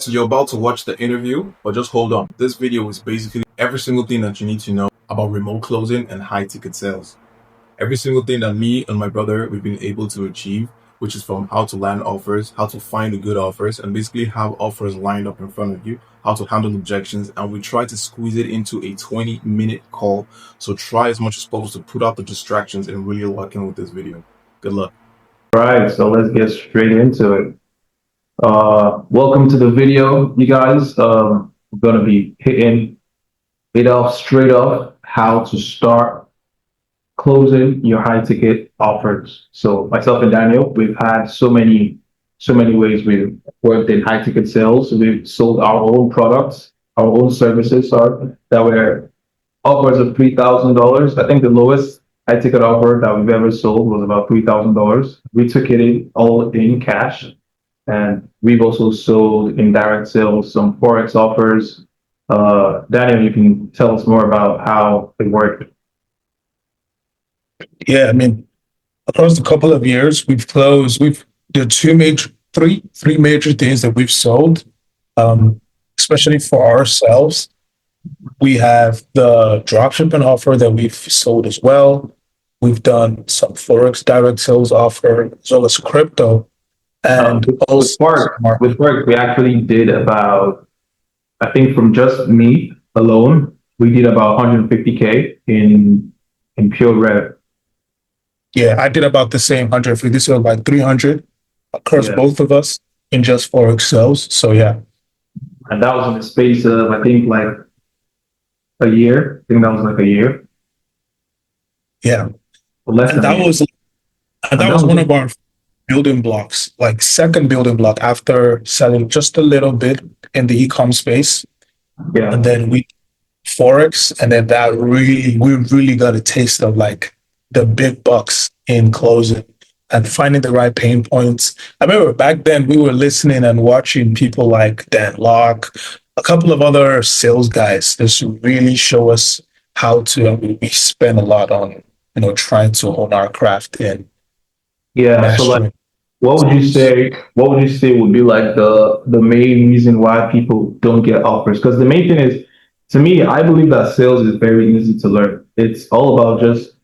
So you're about to watch the interview, but just hold on. This video is basically every single thing that you need to know about remote closing and high ticket sales. Every single thing that me and my brother we've been able to achieve, which is from how to land offers, how to find the good offers, and basically have offers lined up in front of you, how to handle objections, and we try to squeeze it into a 20-minute call. So try as much as possible to put out the distractions and really lock in with this video. Good luck. All right, so let's get straight into it. Welcome to the video, you guys. We're gonna be hitting it off straight up how to start closing your high ticket offers. So myself and Daniel, we've had so many ways we've worked in high ticket sales. We've sold our own products, our own services, that were upwards of $3,000. I think the lowest high ticket offer that we've ever sold was about $3,000. We took it in all in cash. And we've also sold in direct sales some Forex offers. Daniel, you can tell us more about how it worked. Yeah, across a couple of years, we've the three major things that we've sold, especially for ourselves. We have the dropshipping offer that we've sold as well. We've done some Forex direct sales offer as well as crypto. And with Forex, we actually did about, I think from just me alone, we did about 150K in pure rev. Yeah, I did about the same 150. This was like 300 across both of us in just Forex sales. So yeah. And that was in the space of, I think, like a year. I think that was like a year. Yeah. And that was one of our building blocks, like second building block after selling just a little bit in the e-com space. Yeah. And then we Forex, and then we really got a taste of like the big bucks in closing and finding the right pain points. I remember back then we were listening and watching people like Dan Locke, a couple of other sales guys just really show us how to, we spend a lot on, trying to hone our craft in. Yeah. Mastering. So like, what would you say would be like the main reason why people don't get offers? Because the main thing is, to me, I believe that sales is very easy to learn. It's all about just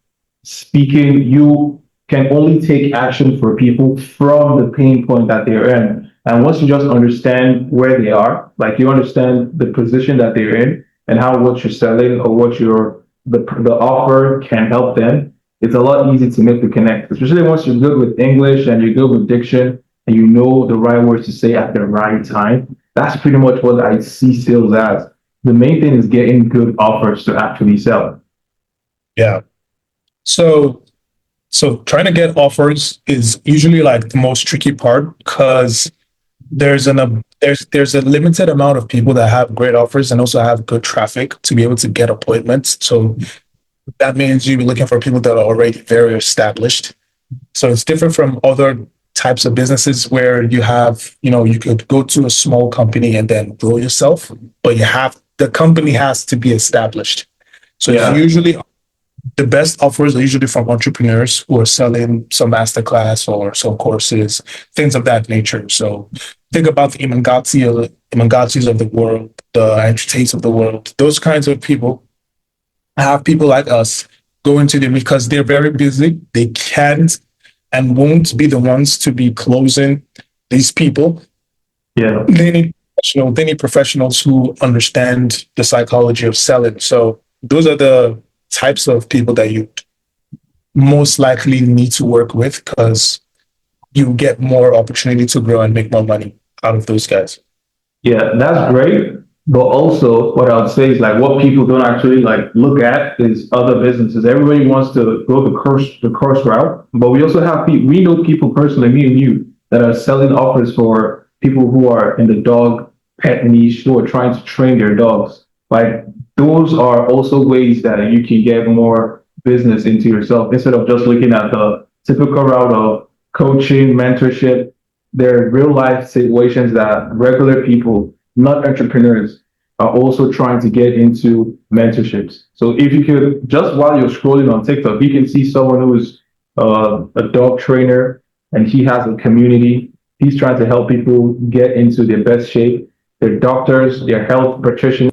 speaking. You can only take action for people from the pain point that they're in. And once you just understand where they are, like you understand the position that they're in and how what you're selling or what the offer can help them, it's a lot easier to make the connect, especially once you're good with English and you're good with diction and you know the right words to say at the right time. That's pretty much what I see sales as. The main thing is getting good offers to actually sell. Yeah. So trying to get offers is usually like the most tricky part because there's a limited amount of people that have great offers and also have good traffic to be able to get appointments. So that means you'll be looking for people that are already very established. So it's different from other types of businesses where you have, you could go to a small company and then grow yourself, but the company has to be established. So it's usually the best offers are usually from entrepreneurs who are selling some masterclass or some courses, things of that nature. So think about the Imangatis of the world, the Andrew Tates of the world, those kinds of people. Have people like us go into them because they're very busy. They can't and won't be the ones to be closing these people. Yeah. They need professionals who understand the psychology of selling. So those are the types of people that you most likely need to work with because you get more opportunity to grow and make more money out of those guys. Yeah, that's great. But also what I would say is like what people don't actually like look at is other businesses. Everybody wants to go the course route, but we also have we know people personally, me and you, that are selling offers for people who are in the dog pet niche who are trying to train their dogs. Like those are also ways that you can get more business into yourself instead of just looking at the typical route of coaching, mentorship. There are real life situations that regular people, not entrepreneurs, are also trying to get into mentorships. So if you could, just while you're scrolling on TikTok, you can see someone who is a dog trainer and he has a community. He's trying to help people get into their best shape. their doctors, their health practitioners,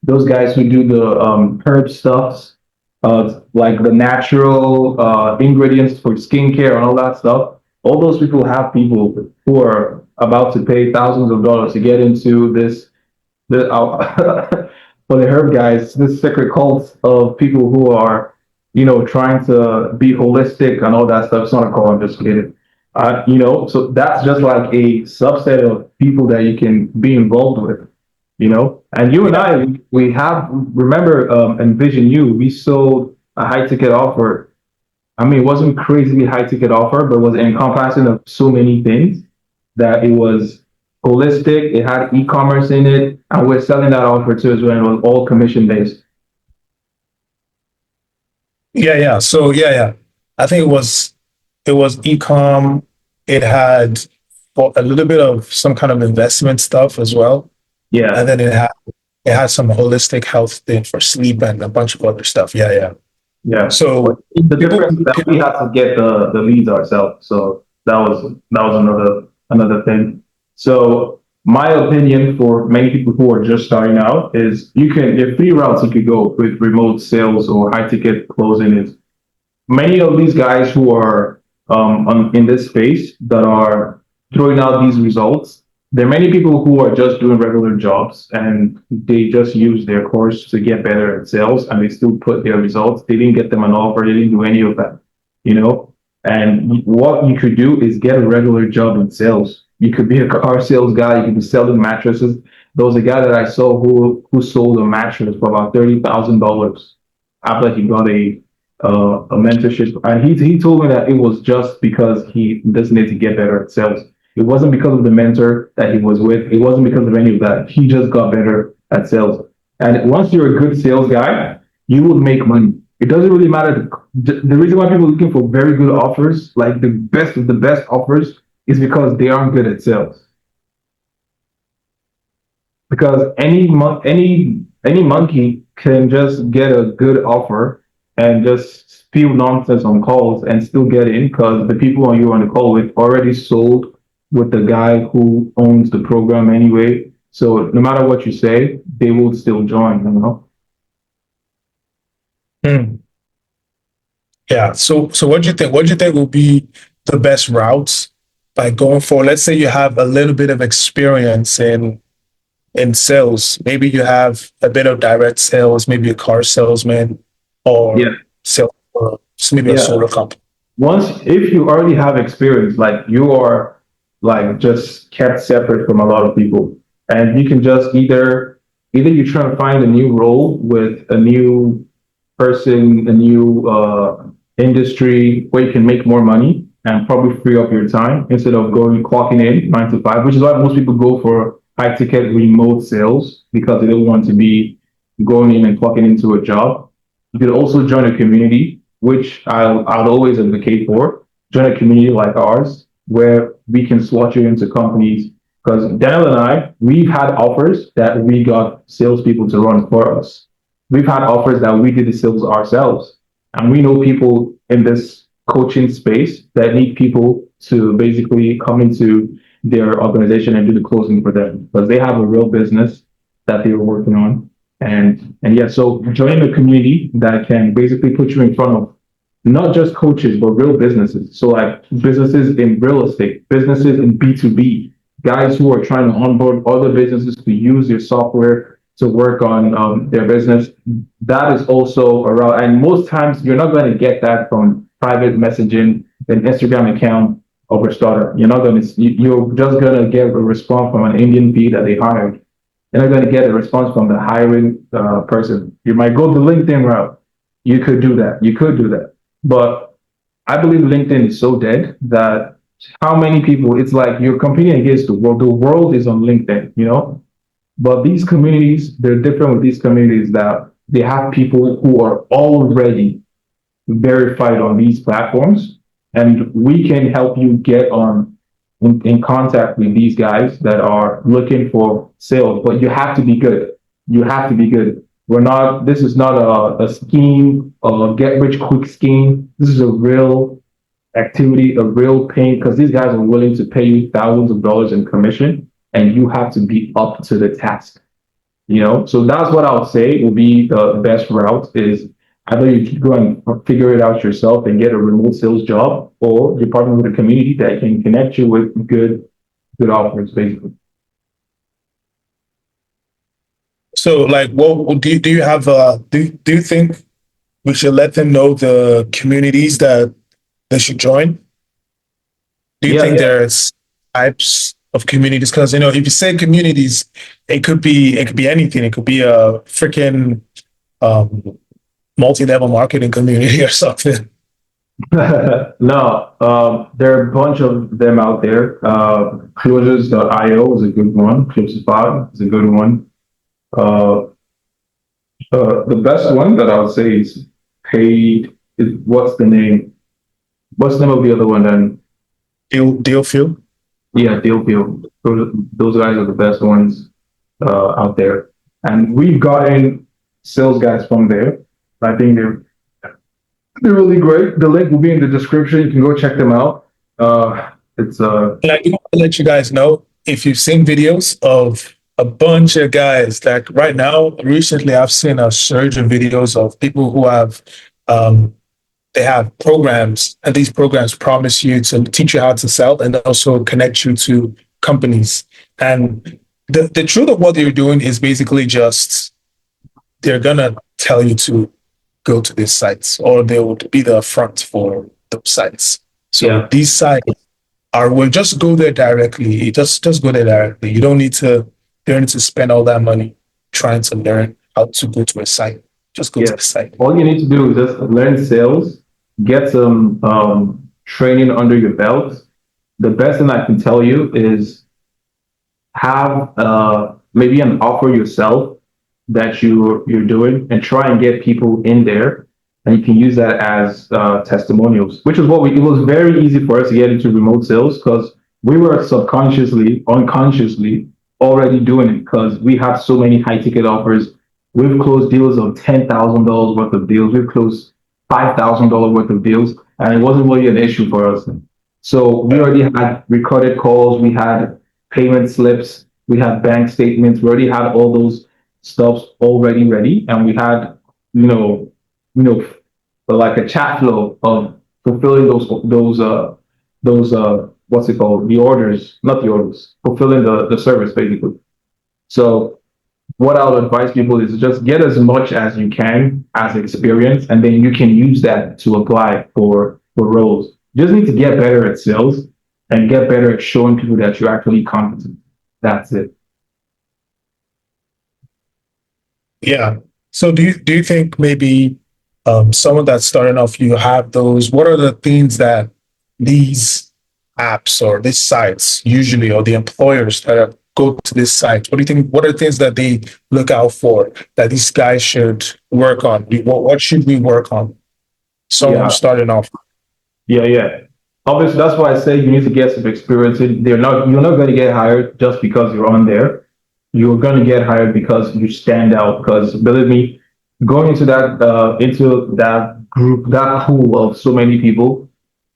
those guys who do the herb stuffs, like the natural ingredients for skincare and all that stuff. All those people have people who are about to pay thousands of dollars to get into for the herb guys, this secret cult of people who are, trying to be holistic and all that stuff. It's not a cult. I'm just kidding. So that's just like a subset of people that you can be involved with. And you and Yeah, I, we have remember Envision You. We sold a high ticket offer. I mean, it wasn't crazily high ticket offer, but it was encompassing of so many things that it was holistic. It had e-commerce in it, and we're selling that offer too as well. It was all commission based. yeah. So yeah. I think it was ecom. It had a little bit of some kind of investment stuff as well, and Yeah, then it had some holistic health thing for sleep and a bunch of other stuff. Yeah. yeah. But So the people, difference is that we had to get the leads ourselves, so that was another thing. So my opinion for many people who are just starting out is there are three routes you could go with remote sales or high ticket closing. Is many of these guys who are in this space that are throwing out these results, there are many people who are just doing regular jobs and they just use their course to get better at sales and they still put their results. They didn't get them an offer, they didn't do any of that, you know? And what you could do is get a regular job in sales. You could be a car sales guy, you could be selling mattresses. There was a guy that I saw who sold a mattress for about $30,000 after he got a mentorship, and he told me that it was just because he does need to get better at sales. It wasn't because of the mentor that he was with. It wasn't because of any of that. He just got better at sales. And once you're a good sales guy, you will make money. It doesn't really matter. The reason why people are looking for very good offers, like the best of the best offers, is because they aren't good at sales. Because any monkey can just get a good offer and just spew nonsense on calls and still get in because the people on you on the call with already sold with the guy who owns the program anyway. So no matter what you say, they will still join. hmm, yeah. So what do you think? What do you think will be the best routes by going for? Let's say you have a little bit of experience in sales. Maybe you have a bit of direct sales, maybe a car salesman, Yeah, or sales for maybe a yeah. solar company. Once if you already have experience, like you are like just kept separate from a lot of people, and you can just either you try to find a new role with a new person, a new industry where you can make more money and probably free up your time instead of going clocking in 9 to 5, which is why most people go for high ticket remote sales because they don't want to be going in and clocking into a job. You could also join a community, which I'd always advocate for. Join a community like ours where we can slot you into companies. Because Daniel and I, we've had offers that we got salespeople to run for us. We've had offers that we did the sales ourselves. And we know people in this coaching space that need people to basically come into their organization and do the closing for them because they have a real business that they're working on. And yeah, so join a community that can basically put you in front of not just coaches, but real businesses. So like businesses in real estate, businesses in B2B, guys who are trying to onboard other businesses to use your software to work on their business. That is also around, and most times you're not going to get that from private messaging, an Instagram account of a startup. You're not going to, you're just going to get a response from an Indian bee that they hired. You're not going to get a response from the hiring person. You might go the LinkedIn route. You could do that. You could do that. But I believe LinkedIn is so dead that how many people, it's like you're competing against the world. The world is on LinkedIn. But these communities, they're different with these communities that they have people who are already verified on these platforms. And we can help you get in contact with these guys that are looking for sales, but you have to be good. You have to be good. This is not a scheme, a get rich quick scheme. This is a real activity, a real pain, because these guys are willing to pay you thousands of dollars in commission. and you have to be up to the task. So that's what I would say will be the best route is either you go and figure it out yourself and get a remote sales job, or you partner with a community that can connect you with good offers, basically. So, like, what do you have? Do you think we should let them know the communities that they should join? Do you Yeah, think yeah. there's types of communities? Because if you say communities, it could be anything. It could be a freaking um, multi-level marketing community or something. No, there are a bunch of them out there. Closures.io is a good one. Closify is a good one. Uh, the best one that I would say is paid. What's the name? What's the name of the other one then? Deal feel. Yeah, Deal Deal. Those guys are the best ones out there. And we've gotten sales guys from there. I think they're really great. The link will be in the description. You can go check them out. It's And I do want to let you guys know if you've seen videos of a bunch of guys. Like right now, recently, I've seen a surge of videos of people who um, they have programs, and these programs promise you to teach you how to sell and also connect you to companies. And the truth of what they're doing is basically just they're gonna tell you to go to these sites, or they would be the front for those sites. So yeah, these sites are will just go there directly. Just go there directly. You don't need to spend all that money trying to learn how to go to a site. Just go to yeah. the site. All you need to do is just learn sales, get some training under your belt. The best thing I can tell you is have maybe an offer yourself that you're doing and try and get people in there, and you can use that as testimonials, which is it was very easy for us to get into remote sales because we were subconsciously, unconsciously already doing it because we have so many high ticket offers. We've closed deals of $10,000 worth of deals. We've closed $5,000 worth of deals, and it wasn't really an issue for us. So we already had recorded calls, we had payment slips, we had bank statements, we already had all those stuffs already ready, and we had, you know, you know, like a chat flow of fulfilling those what's it called? The orders, not the orders, fulfilling the service basically. So what I would advise people is just get as much as you can as experience, and then you can use that to apply for roles. You just need to get better at sales and get better at showing people that you're actually competent. That's it. Yeah. So do you think maybe someone that's starting off, you have those? What are the things that these apps or these sites usually, or the employers that go to this site? What do you think? What are the things that they look out for that these guys should work on? What should we work on? Someone who's Yeah, starting off. yeah. Obviously, that's why I say you need to get some experience. You're not going to get hired just because you're on there. You're going to get hired because you stand out. Because believe me, going into that group, that pool of so many people,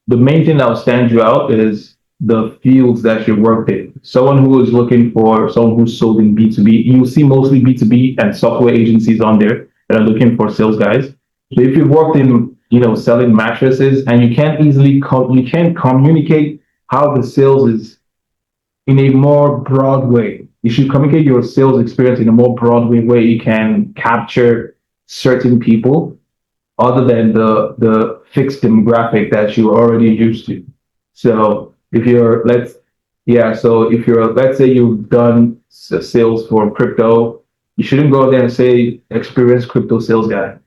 the main thing that will stand you out is the fields that you work in. Someone who is looking for someone who's sold in B2B, you'll see mostly B2B and software agencies on there that are looking for sales guys. So if you've worked in, selling mattresses and you can't you can't communicate how the sales is in a more broad way. You should communicate your sales experience in a more broad way where you can capture certain people other than the fixed demographic that you're already used to. So if you're let's yeah, so if you're let's say you've done sales for crypto, you shouldn't go there and say experienced crypto sales guy.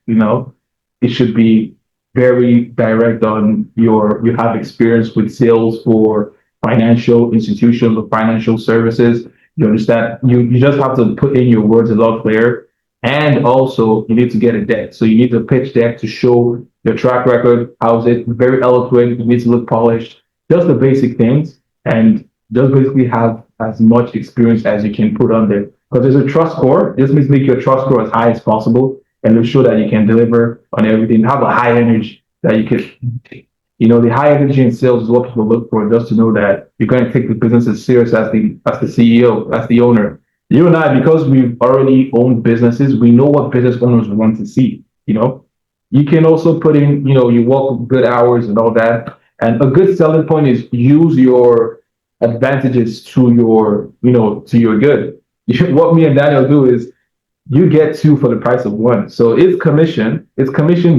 It should be very direct on you have experience with sales for financial institutions or financial services. You understand? You just have to put in your words a lot clearer, and also, you need to get a deck. So you need a pitch deck to show your track record. How's it? Very eloquent. You need to look polished. Just the basic things, and just basically have as much experience as you can put on there. Because there's a trust score. This means make your trust score as high as possible, and make sure that you can deliver on everything. Have a high energy that you can. The high energy in sales is what people look for, just to know that you're going to take the business as serious as the CEO, as the owner. You and I, because we've already owned businesses, we know what business owners want to see. You can also put in, you work good hours and all that. And a good selling point is use your advantages to your good. What me and Daniel do is you get two for the price of one. So it's commission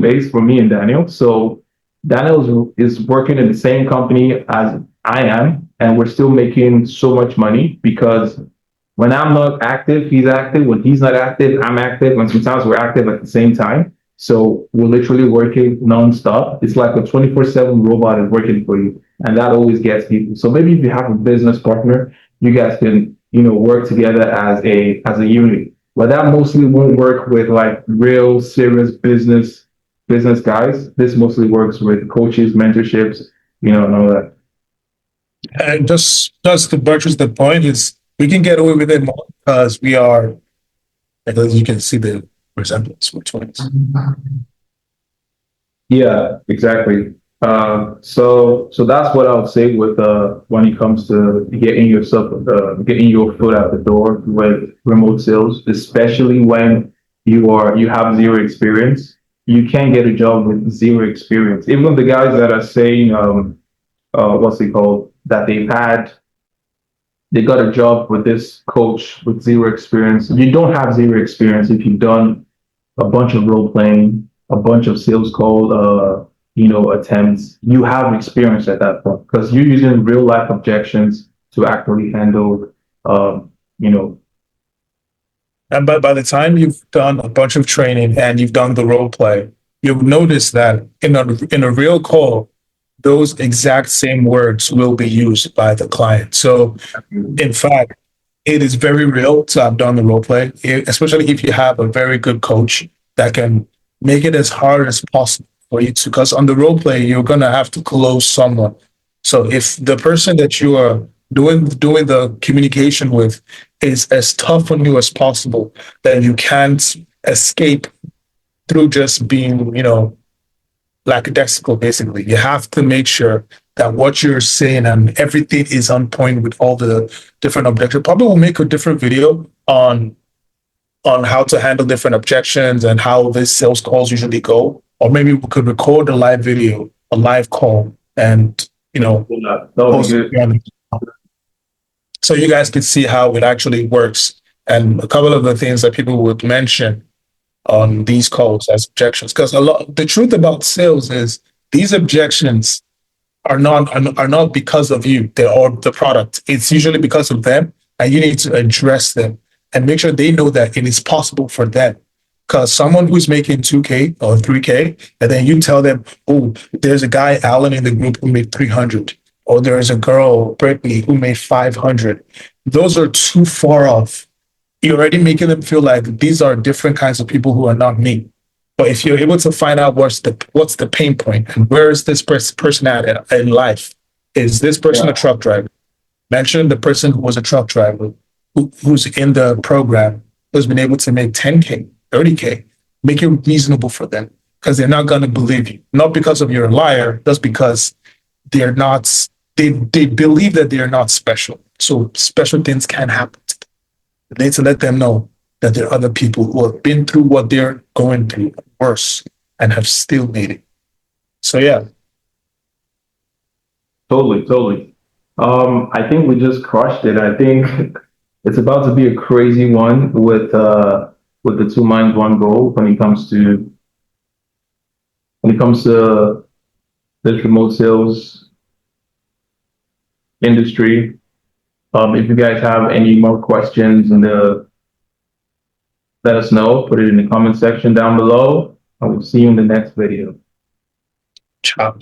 based for me and Daniel. So Daniel is working in the same company as I am, and we're still making so much money because when I'm not active, he's active. When he's not active, I'm active. And sometimes we're active at the same time. So we're literally working nonstop. It's like a 24/7 robot is working for you. And that always gets people. So maybe if you have a business partner, you guys can, work together as a unit. But that mostly won't work with like real serious business guys. This mostly works with coaches, mentorships, and all that. And just to buttress the point is we can get away with it more because we are, as you can see the resemblance with twins. Yeah, exactly. So that's what I would say with when it comes to getting your foot out the door with remote sales, especially when you have zero experience. You can't get a job with zero experience. Even the guys that are saying what's it called, that they got a job with this coach with zero experience. You don't have zero experience if you've done a bunch of role playing, a bunch of sales call, attempts. You have experience at that point because you're using real life objections to actually handle, um, you know, And by the time you've done a bunch of training and you've done the role play, you'll notice that in a real call, those exact same words will be used by the client. So in fact, it is very real to have done the role play, especially if you have a very good coach that can make it as hard as possible for you to. Because on the role play, you're gonna have to close someone. So if the person that you are doing the communication with is as tough on you as possible, then you can't escape through just being, lackadaisical, basically. You have to make sure that what you're saying and everything is on point with all the different objections. Probably we'll make a different video on how to handle different objections and how these sales calls usually go. Or maybe we could record a live video, a live call, and that would be post good. it so you guys can see how it actually works. And a couple of the things that people would mention on these calls as objections, because the truth about sales is these objections are not because of you or the product. It's usually because of them, and you need to address them and make sure they know that it is possible for them. Because someone who's making 2K or 3K, and then you tell them, oh, there's a guy, Alan, in the group who made 300, or there's a girl, Brittany, who made 500. Those are too far off. You're already making them feel like these are different kinds of people who are not me. But if you're able to find out what's the pain point and where is this person at in life, is this person a Yeah. truck driver? Mention the person who was a truck driver who's in the program who's been able to make 10K, 30K. Make it reasonable for them because they're not going to believe you. Not because of you're a liar, just because they're not. They believe that they're not special. So special things can happen to them. They need to let them know that there are other people who have been through what they're going through worse and have still made it. So yeah, Totally, totally. I think we just crushed it. I think it's about to be a crazy one with the two minds, one goal when it comes to this remote sales industry. If you guys have any more questions let us know. Put it in the comment section down below. I will see you in the next video. ciao.